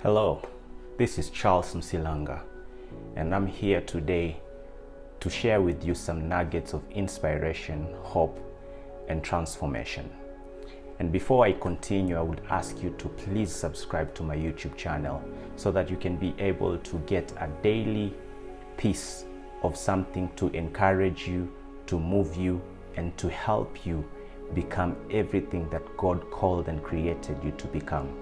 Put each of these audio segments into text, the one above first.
Hello, this is Charles Msilanga, and I'm here today to share with you some nuggets of inspiration, hope, and transformation. And before I continue, I would ask you to please subscribe to my YouTube channel so that you can be able to get a daily piece of something to encourage you, to move you, and to help you become everything that God called and created you to become.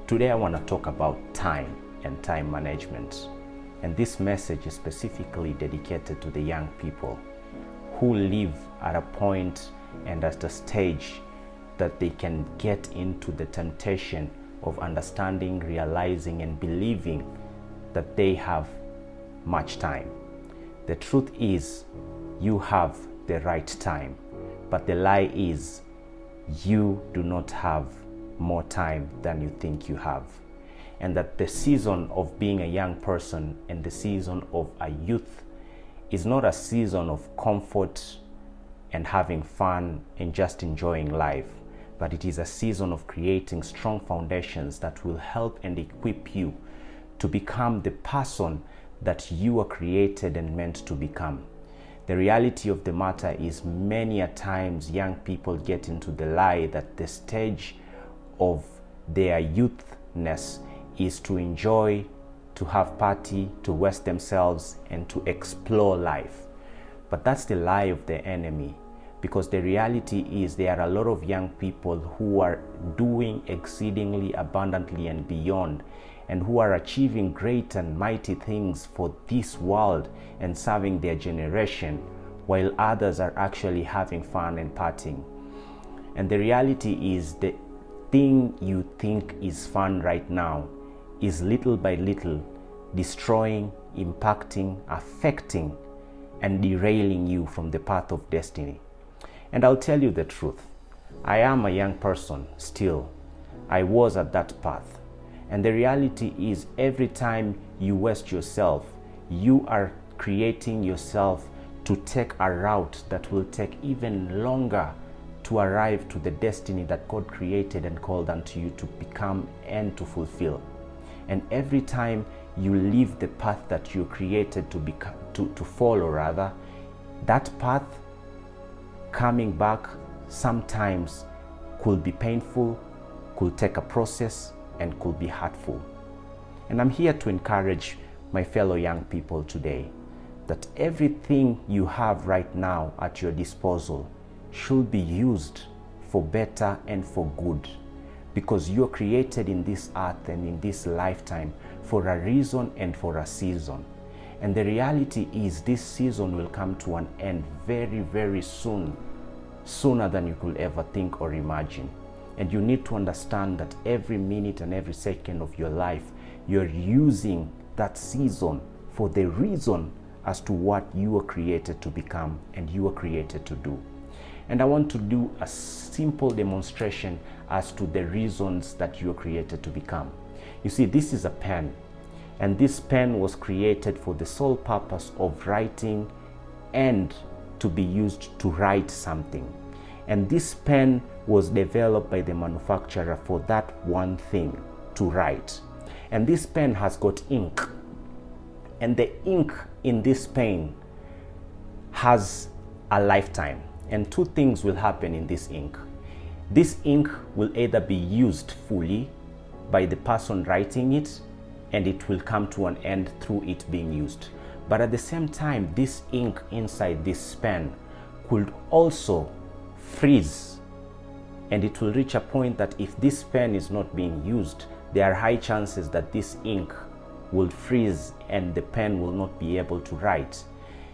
Today I want to talk about time and time management. And this message is specifically dedicated to the young people who live at a point and at a stage that they can get into the temptation of understanding, realizing, and believing that they have much time. The truth is, you have the right time, but the lie is, you do not have more time than you think you have. And that the season of being a young person and the season of a youth is not a season of comfort and having fun and just enjoying life, but it is a season of creating strong foundations that will help and equip you to become the person that you are created and meant to become. The reality of the matter is, many a times young people get into the lie that the stage of their youthness is to enjoy, to have party, to waste themselves, and to explore life. But that's the lie of the enemy, because the reality is there are a lot of young people who are doing exceedingly abundantly and beyond, and who are achieving great and mighty things for this world and serving their generation, while others are actually having fun and partying. And the reality is, the thing you think is fun right now is little by little destroying, impacting, affecting, and derailing you from the path of destiny. And I'll tell you the truth, I am a young person still. I was at that path. And the reality is, every time you waste yourself, you are creating yourself to take a route that will take even longer to arrive to the destiny that God created and called unto you to become and to fulfill. And every time you leave the path that you created to follow, rather, that path coming back sometimes could be painful, could take a process, and could be hurtful. And I'm here to encourage my fellow young people today that everything you have right now at your disposal should be used for better and for good, because you're created in this earth and in this lifetime for a reason and for a season. And the reality is, this season will come to an end very, very soon, sooner than you could ever think or imagine. And you need to understand that every minute and every second of your life, you're using that season for the reason as to what you were created to become and you were created to do. And I want to do a simple demonstration as to the reasons that you were created to become. You see, this is a pen, and this pen was created for the sole purpose of writing and to be used to write something. And this pen was developed by the manufacturer for that one thing, to write. And this pen has got ink, and the ink in this pen has a lifetime. And two things will happen in this ink. This ink will either be used fully by the person writing it, and it will come to an end through it being used. But at the same time, this ink inside this pen could also freeze, and it will reach a point that if this pen is not being used, there are high chances that this ink will freeze and the pen will not be able to write.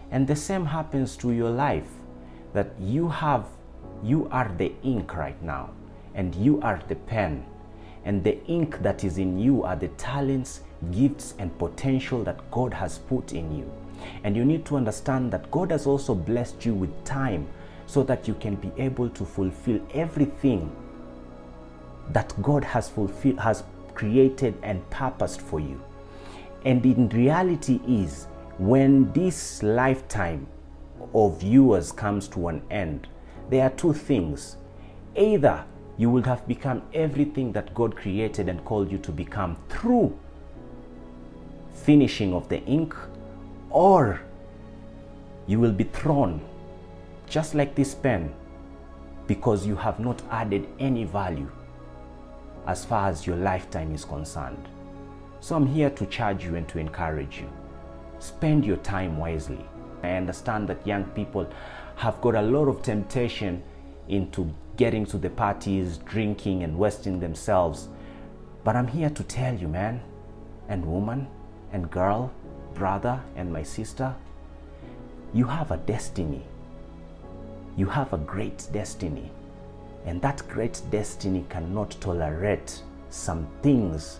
And the same happens to your life, that you are the ink right now, and you are the pen, and the ink that is in you are the talents, gifts, and potential that God has put in you. And you need to understand that God has also blessed you with time so that you can be able to fulfill everything that God has created and purposed for you. And in reality is, when this lifetime of yours comes to an end, there are two things. Either You would have become everything that God created and called you to become through finishing of the ink, or you will be thrown just like this pen because you have not added any value as far as your lifetime is concerned. So I'm here to charge you and to encourage you. Spend your time wisely. I understand that young people have got a lot of temptation into getting to the parties, drinking and wasting themselves. But I'm here to tell you, man and woman and girl, brother and my sister, you have a destiny. You have a great destiny. And that great destiny cannot tolerate some things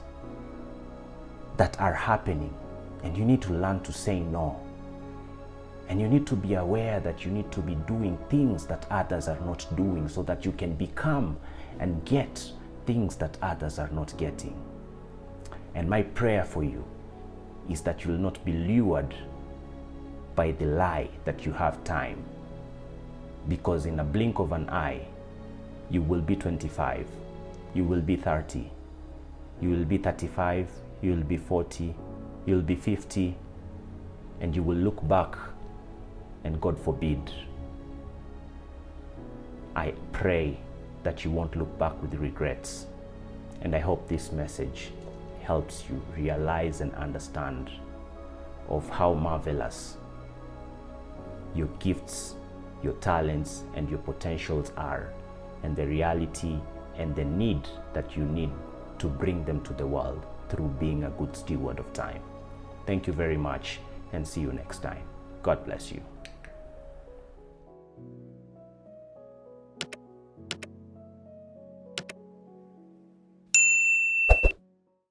that are happening. And you need to learn to say no. And you need to be aware that you need to be doing things that others are not doing so that you can become and get things that others are not getting. And my prayer for you is that you will not be lured by the lie that you have time. Because in a blink of an eye, you will be 25, you will be 30, you will be 35, you will be 40, you will be 50, and you will look back, and God forbid, I pray that you won't look back with regrets. And I hope this message helps you realize and understand of how marvelous your gifts, your talents, and your potentials are, and the reality and the need that you need to bring them to the world through being a good steward of time. Thank you very much, and see you next time. God bless you.